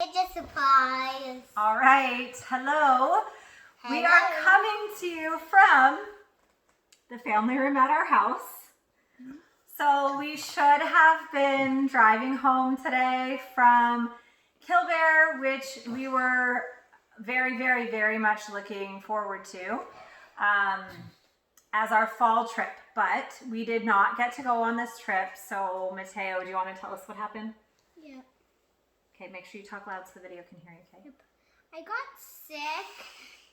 It's a surprise. All right. Hello. We are Hello. coming to you from the family room at our house. So we should have been driving home today from Killbear, which we were very much looking forward to as our fall trip. But we did not get to go on this trip. So Mateo, do you want to tell us what happened? Yeah. Okay, make sure you talk loud so the video can hear you, okay? Yep. I got sick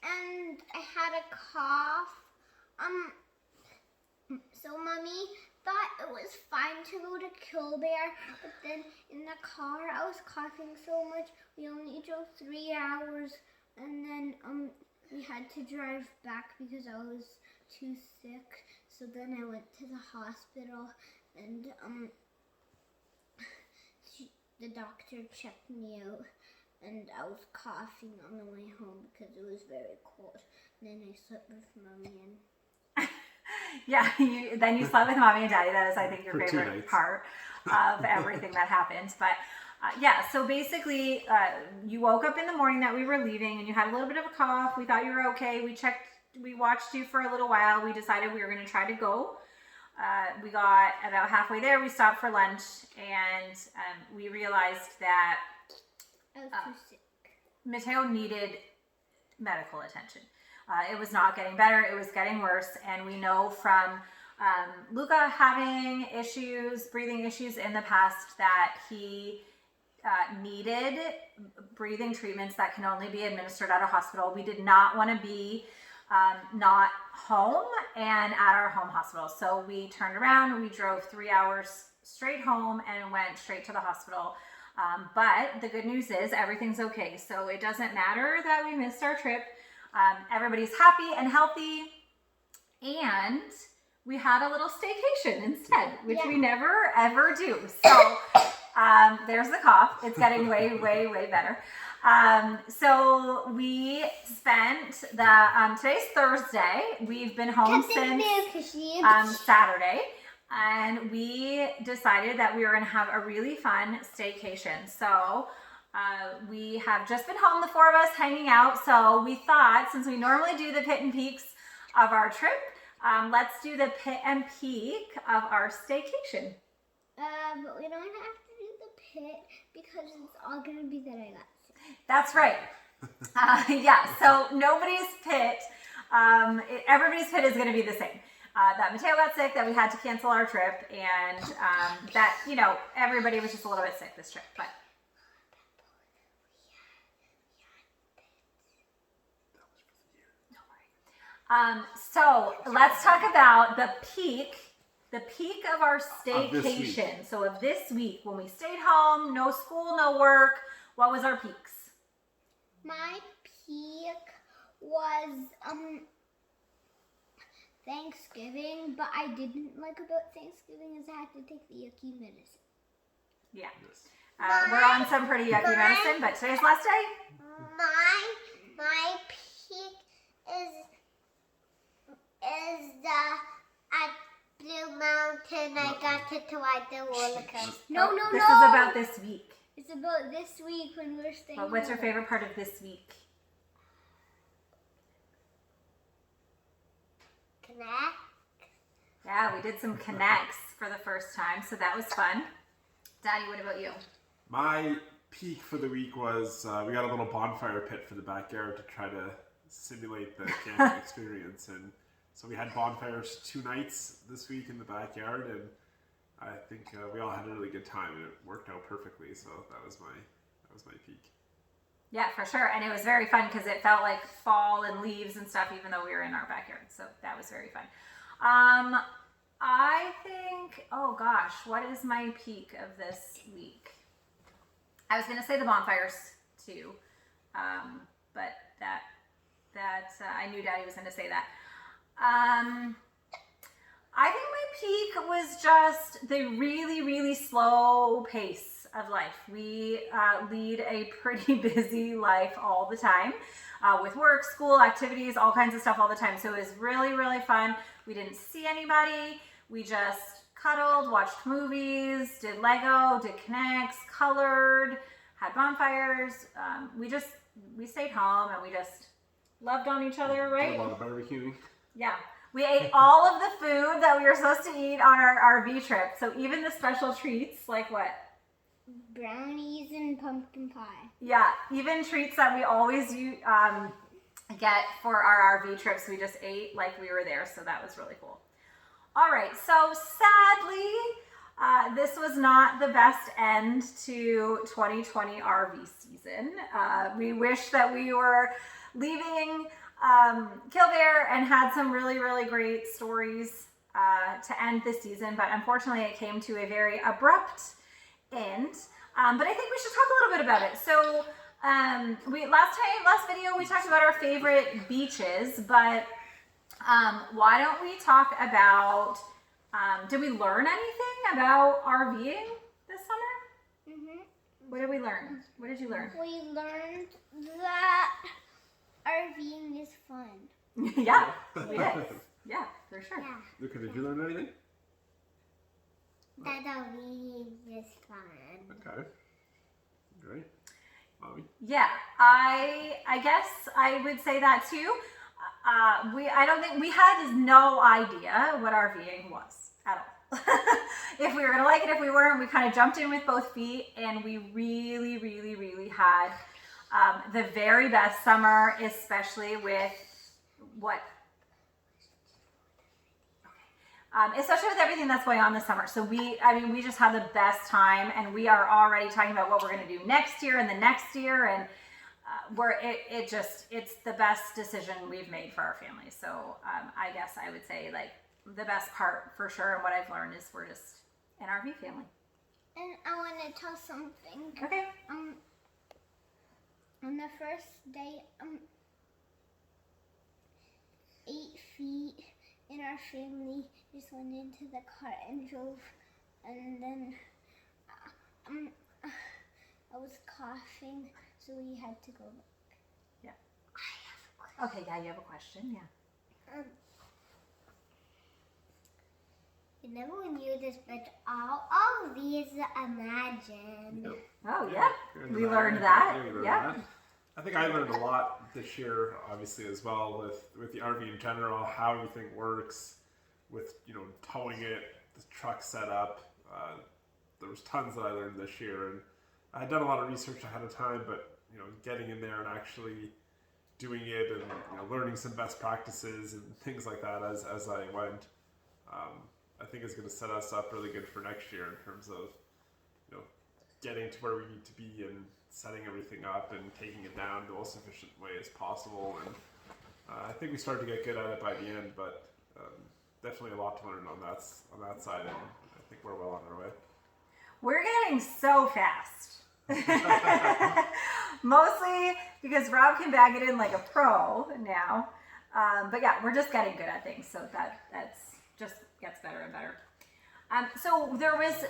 and I had a cough. So Mommy thought it was fine to go to Killbear, but then in the car I was coughing so much. We only drove 3 hours, and then we had to drive back because I was too sick. So then I went to the hospital, and the doctor checked me out, and I was coughing on the way home because it was very cold. And then I slept with Mommy and Yeah, then you slept with Mommy and Daddy. That is, I think, your For 2 favorite nights. part of everything that happened. But yeah, so basically, you woke up in the morning that we were leaving and you had a little bit of a cough. We thought you were okay. We watched you for a little while. We decided we were going to try to go. We got about halfway there. We stopped for lunch and we realized that I was too sick. Mateo needed medical attention. It was not getting better, it was getting worse, and we know from Luca having issues, breathing issues in the past, that he needed breathing treatments that can only be administered at a hospital. We did not want to be not home and at our home hospital. So we turned around, we drove 3 hours straight home and went straight to the hospital. But the good news is everything's okay. So it doesn't matter that we missed our trip. Everybody's happy and healthy, and we had a little staycation instead, which we never ever do. So there's the cough. It's getting way better. So we spent today's Thursday. We've been home since Saturday, and we decided that we were going to have a really fun staycation. So we have just been home, the 4 of us hanging out. So we thought, since we normally do the pit and peaks of our trip, let's do the pit and peak of our staycation. But we don't have to do the pit because it's all going to be that I got sick. That's right. Yeah, so nobody's pit, everybody's pit is going to be the same. That Mateo got sick, that we had to cancel our trip, and that, everybody was just a little bit sick this trip. But so let's talk about the peak of our staycation. So of this week, when we stayed home, no school, no work, what was our peaks? My peak was Thanksgiving, but I didn't like about Thanksgiving is I had to take the yucky medicine. Yeah. We're on some pretty yucky medicine, but today's last day. My peak is at Blue Mountain. I got to ride the roller coaster. No. This is about this week. It's about this week when we're staying. But what's your favorite part of this week? Connect. Yeah, we did some connects for the first time, so that was fun. Daddy, what about you? My peak for the week was we got a little bonfire pit for the backyard to try to simulate the camping experience, and so we had bonfires 2 nights this week in the backyard, and I think we all had a really good time, and it worked out perfectly. So that was my peak. Yeah, for sure. And it was very fun because it felt like fall and leaves and stuff, even though we were in our backyard. So that was very fun. I think, oh gosh, what is my peak of this week? I was going to say the bonfires too, but that I knew Daddy was going to say that. I think my peak was just the really slow pace of life. We lead a pretty busy life all the time with work, school, activities, all kinds of stuff all the time. So it was really fun. We didn't see anybody. We just cuddled, watched movies, did Lego, did connects, colored, had bonfires. We stayed home and we just loved on each other, Did right? a lot of barbecuing. Yeah. We ate all of the food that we were supposed to eat on our RV trip. So even the special treats, like what? Brownies and pumpkin pie. Yeah, even treats that we always get for our RV trips, we just ate like we were there. So that was really cool. All right, so sadly, this was not the best end to 2020 RV season. We wish that we were leaving Killbear and had some really, really great stories to end this season, but unfortunately it came to a very abrupt end. But I think we should talk a little bit about it. So last video we talked about our favorite beaches, but why don't we talk about, did we learn anything about RVing this summer? Mm-hmm. What did we learn? What did you learn? We learned that RVing is fun. Yeah, we did. Yeah, for sure. Yeah. Luca, did you learn anything? That RVing is fun. Okay. Great. Mommy? Yeah, I guess I would say that too. I don't think we had no idea what RVing was at all. If we were gonna like it, if we weren't, we kind of jumped in with both feet, and we really, really, really had the very best summer, especially with especially with everything that's going on this summer. So we just had the best time, and we are already talking about what we're going to do next year and the next year, and it's the best decision we've made for our family. So I guess I would say like the best part for sure, and what I've learned is we're just an RV family. And I want to tell something. Okay. On the first day, 8 feet in our family just went into the car and drove, and then I was coughing, so we had to go back. Yeah. I have a question. Okay, yeah, you have a question? Yeah. You never knew this, but all of these imagine. Yep. Oh, yeah. Good. We learned that. Yeah, we learned Yeah. that. I think I learned a lot this year, obviously, as well with the RV in general, how everything works, with towing it, the truck setup. There was tons that I learned this year, and I had done a lot of research ahead of time, but getting in there and actually doing it, and learning some best practices and things like that as I went, I think is going to set us up really good for next year in terms of getting to where we need to be and setting everything up and taking it down the most efficient way as possible. And I think we started to get good at it by the end, but definitely a lot to learn on that side, and I think we're well on our way. We're getting so fast. Mostly because Rob can bag it in like a pro now. But yeah, we're just getting good at things, so that's just gets better and better. So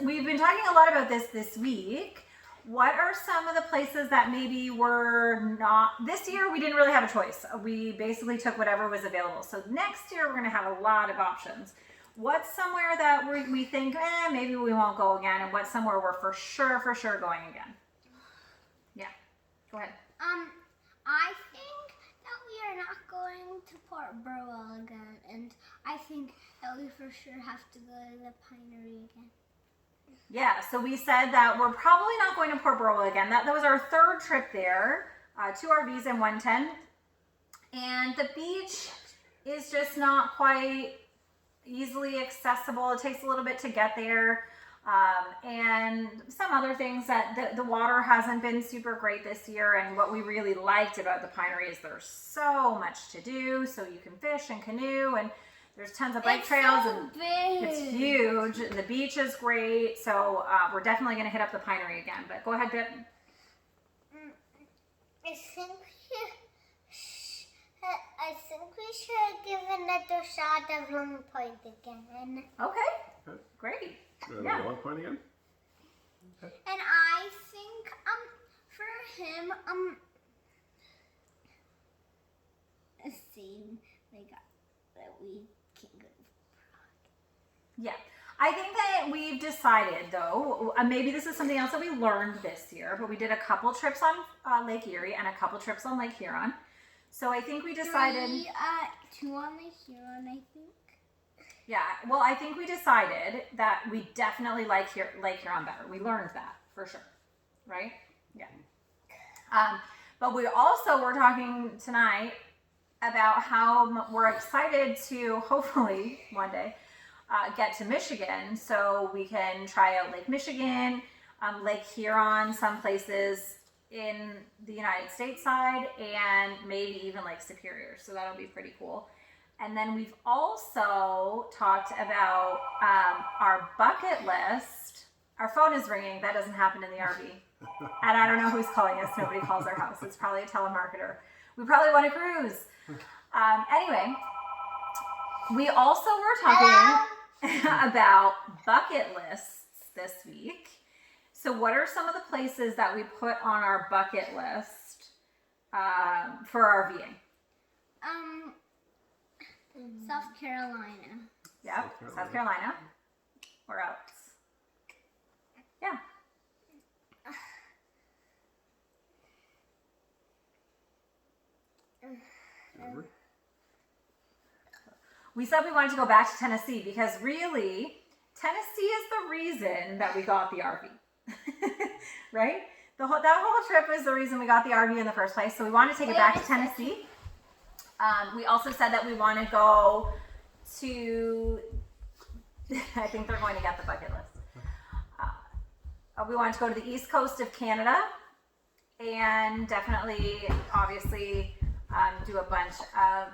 we've been talking a lot about this week. What are some of the places that maybe were not, this year we didn't really have a choice. We basically took whatever was available. So next year we're going to have a lot of options. What's somewhere that we think, maybe we won't go again, and what's somewhere we're for sure going again? Yeah, go ahead. I think that we are not going to Port Burwell again, and I think that we for sure have to go to the Pinery again. Yeah, so we said that we're probably not going to Port Burwell again. That was our third trip there, 2 RVs and 1 tent. And the beach is just not quite easily accessible. It takes a little bit to get there. And some other things that the water hasn't been super great this year. And what we really liked about the Pinery is there's so much to do. So you can fish and canoe, and there's tons of bike trails, so and big. it's huge. The beach is great, so we're definitely going to hit up the Pinery again. But go ahead, Bip. I think we should give another shot of Long Point again. Okay, great. Yeah. Long Point again? And I think for him same like that we can go. Yeah, I think that we've decided, though, maybe this is something else that we learned this year, but we did a couple trips on Lake Erie and a couple trips on Lake Huron. So I think we decided... 2 on Lake Huron, I think. Yeah, well, I think we decided that we definitely like Lake Huron better. We learned that, for sure. Right? Yeah. But we also were talking tonight about how we're excited to, hopefully, one day, get to Michigan so we can try out Lake Michigan, Lake Huron, some places in the United States side, and maybe even Lake Superior. So that'll be pretty cool. And then we've also talked about our bucket list. Our phone is ringing. That doesn't happen in the RV. And I don't know who's calling us. Nobody calls our house. It's probably a telemarketer. We probably want to cruise. Anyway, we also were talking about bucket lists this week. So what are some of the places that we put on our bucket list for RVing? South Carolina. Yep, South Carolina. Where else? Yeah. We said we wanted to go back to Tennessee because really, Tennessee is the reason that we got the RV, right? That whole trip is the reason we got the RV in the first place. So we want to take it back to Tennessee. We also said that we want to go to, I think they're going to get the bucket list. We want to go to the east coast of Canada and definitely, obviously, do a bunch of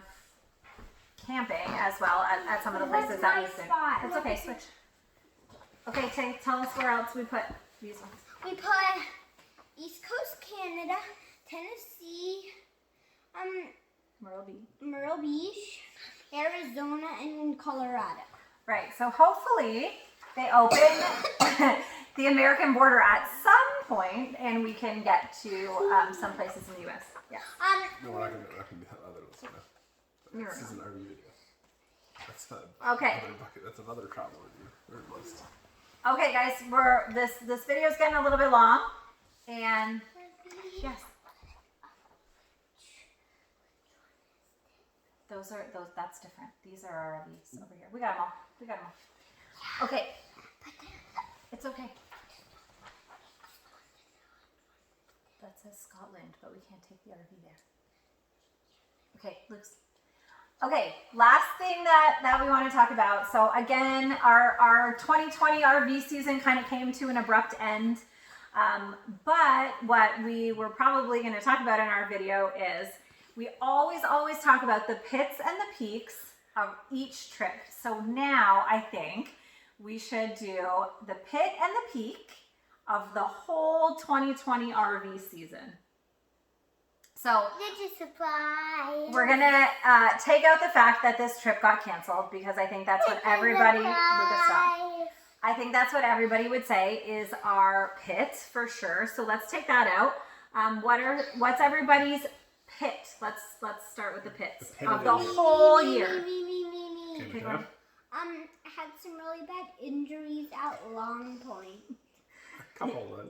camping as well at some of the places that we've been. It's okay, switch. Okay, tell us where else we put these ones. We put East Coast Canada, Tennessee, Myrtle Beach, Arizona, and Colorado. Right, so hopefully they open the American border at some point and we can get to some places in the U.S. Yeah. No, we're not going to do that other list now. This is an RV video. That's Okay. another bucket. That's another travel review. List. Okay, guys, this video is getting a little bit long, and yes, that's different. These are our RVs over here. We got them all. Okay, it's okay. That says Scotland, but we can't take the RV there. Okay, Luke's. Okay, last thing that we want to talk about. So again, our 2020 RV season kind of came to an abrupt end. But what we were probably going to talk about in our video is we always talk about the pits and the peaks of each trip. So now I think we should do the pit and the peak of the whole 2020 RV season. So we're gonna take out the fact that this trip got canceled because I think that's what everybody I think that's what everybody would say is our pit for sure. So let's take that out. What's everybody's pit? Let's start with the pits of the whole year. Me. I had some really bad injuries at Long Point.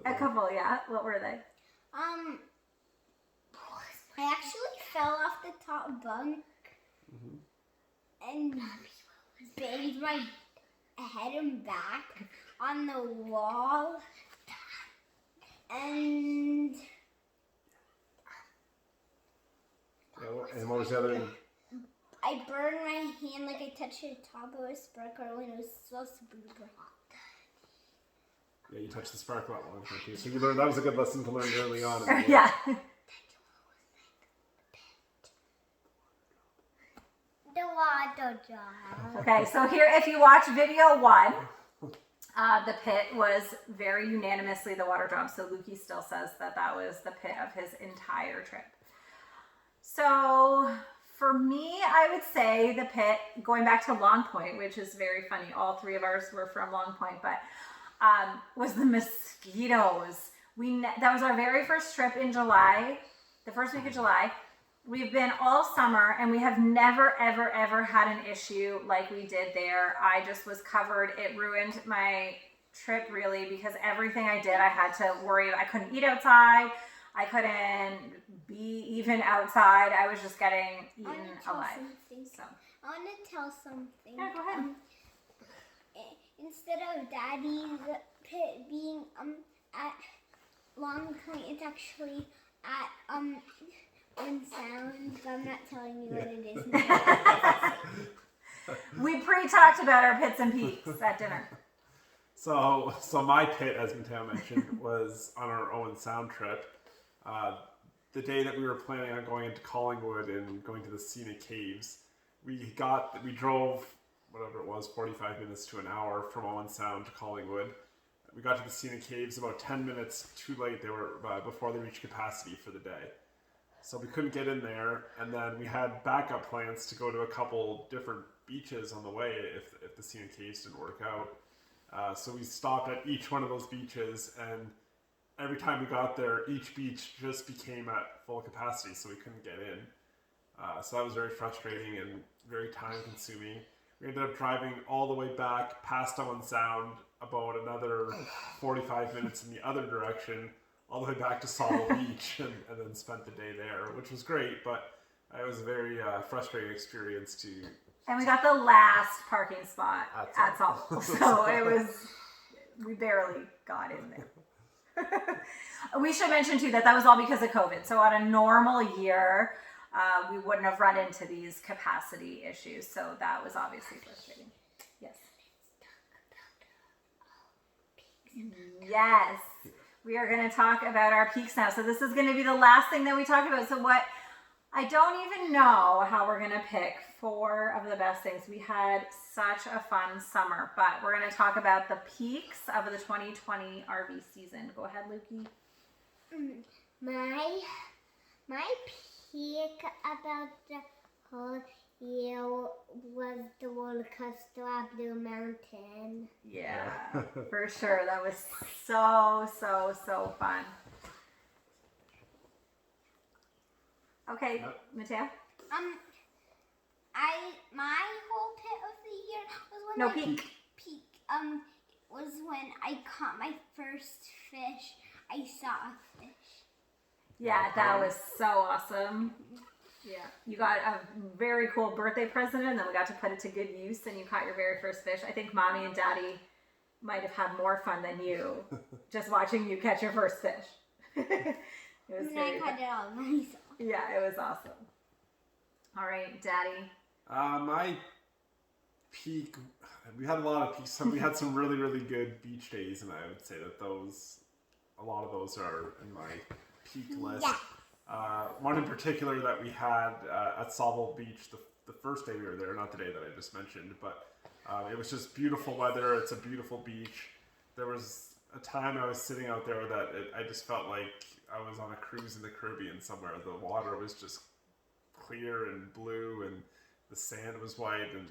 A couple, yeah. What were they? I actually fell off the top bunk and banged my head and back on the wall, and what was the other one? I burned my hand like I touched the top of a sparkler when it was so super hot. Yeah, you touched the sparkler at one point too. So you learned that was a good lesson to learn early on. Yeah. The water jar. Okay, so here, if you watch video 1, the pit was very unanimously the water drop. So Lukey still says that was the pit of his entire trip. So for me, I would say the pit, going back to Long Point, which is very funny. All 3 of ours were from Long Point, but was the mosquitoes. That was our very first trip in July, the first week of July. We've been all summer and we have never, ever, ever had an issue like we did there. I just was covered. It ruined my trip really because everything I did, I had to worry. I couldn't eat outside. I couldn't be even outside. I was just getting eaten alive. So. I want to tell something. Yeah, go ahead. Instead of Daddy's pit being at Long Point, it's actually at in Sound. I'm not telling you what it is now. We pre-talked about our pits and peaks at dinner. So my pit, as Mateo mentioned, was on our Owen Sound trip. The day that we were planning on going into Collingwood and going to the Scenic Caves, we drove whatever it was, 45 minutes to an hour from Owen Sound to Collingwood. We got to the Scenic Caves about 10 minutes too late. They were before they reached capacity for the day. So we couldn't get in there, and then we had backup plans to go to a couple different beaches on the way if the Scenic Caves didn't work out. So we stopped at each one of those beaches, and every time we got there, each beach just became at full capacity, so we couldn't get in. So that was very frustrating and very time-consuming. We ended up driving all the way back past Owen Sound, about another 45 minutes in the other direction, all the way back to Sauble Beach, and then spent the day there, which was great, but it was a very frustrating experience to... And we got the last parking spot at Sauble, so we barely got in there. We should mention too that was all because of COVID. So on a normal year, we wouldn't have run into these capacity issues. So that was obviously frustrating. Yes. Yes. We are going to talk about our peaks now. So this is going to be the last thing that we talk about. So I don't even know how we're going to pick 4 of the best things. We had such a fun summer, but we're going to talk about the peaks of the 2020 RV season. Go ahead, Lukey. My peak about the whole year was the roller coaster at Blue Mountain. Yeah, for sure. That was so fun. Okay, Mateo? My whole pit of the year was when peak. Was when I caught my first fish. I saw a fish. Yeah, that was so awesome. Yeah, you got a very cool birthday present, and then we got to put it to good use, and you caught your very first fish. I think Mommy and Daddy might have had more fun than you, just watching you catch your first fish. It was I caught it all myself. Yeah, it was awesome. All right, Daddy. My peak, we had a lot of peaks. We had some really, really good beach days, and I would say that a lot of those are in my peak list. Yeah. One in particular that we had at Sauble Beach the first day we were there, not the day that I just mentioned, but it was just beautiful weather. It's a beautiful beach. There was a time I was sitting out there that I just felt like I was on a cruise in the Caribbean somewhere. The water was just clear and blue, and the sand was white, and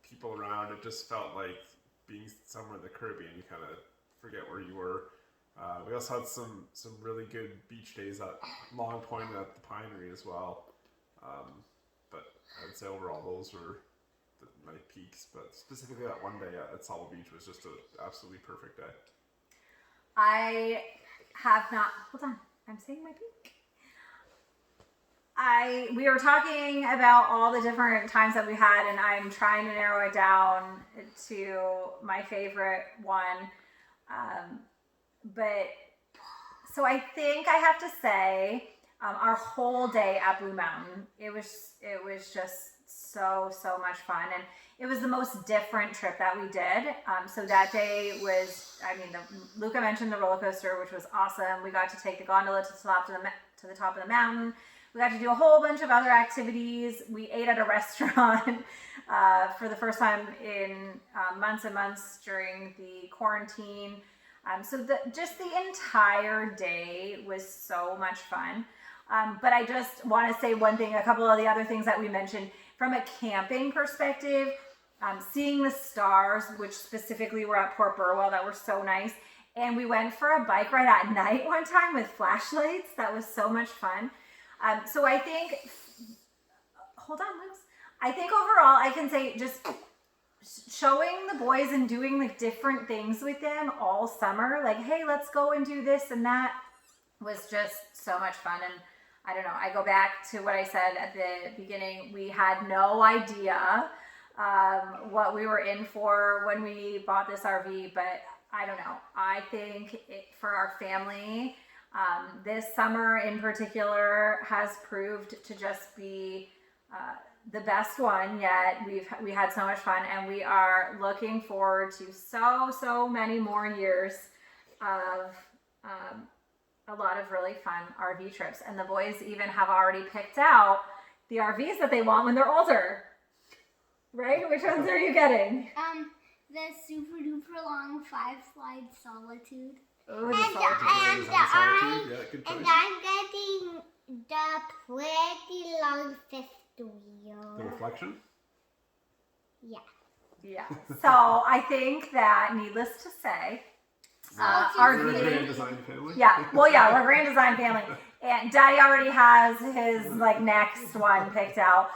people around. It just felt like being somewhere in the Caribbean. You kind of forget where you were. We also had some really good beach days at Long Point and at the Pinery as well. But I would say overall those were my peaks. But specifically that one day at Sauble Beach was just an absolutely perfect day. I have not... Hold on. I'm saying my peak. We were talking about all the different times that we had, and I'm trying to narrow it down to my favorite one. But so I think I have to say our whole day at Blue Mountain, it was just so much fun, and it was the most different trip that we did. So that day was, Luca mentioned the roller coaster, which was awesome. We got to take the gondola to the top of the mountain. We got to do a whole bunch of other activities. We ate at a restaurant for the first time in months and months during the quarantine. So just the entire day was so much fun. But I just want to say one thing, a couple of the other things that we mentioned from a camping perspective, seeing the stars, which specifically were at Port Burwell, that were so nice. And we went for a bike ride at night one time with flashlights. That was so much fun. So I think, hold on, Luke. I think overall I can say just showing the boys and doing like different things with them all summer, like, hey, let's go and do this and that, was just so much fun. And I don't know, I go back to what I said at the beginning. We had no idea what we were in for when we bought this RV, but I don't know. I think for our family, this summer in particular has proved to just be the best one yet. We had so much fun, and we are looking forward to so many more years of a lot of really fun RV trips. And the boys even have already picked out the RVs that they want when they're older. Right? Which ones are you getting? The super duper long 5-slide Solitude. Oh, And I'm getting the pretty long fifth wheel. The reflection? Yeah. Yeah. So I think that, needless to say, We're a RV. Grand Design family. Yeah. Well, yeah, we're a Grand Design family, and Daddy already has his like next one picked out.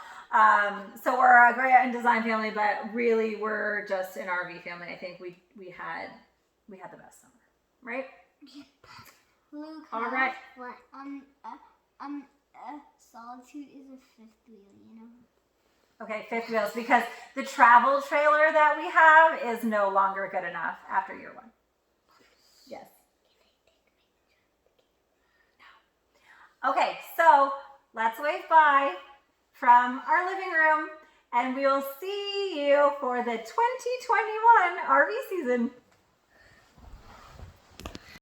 So we're a Grand Design family, but really we're just an RV family. I think we had the best summer, right? Luke, All right. What? Solitude is a fifth wheel, you know. Okay, fifth wheels, because the travel trailer that we have is no longer good enough after year one. Yes. Okay, so let's wave bye from our living room, and we will see you for the 2021 RV season.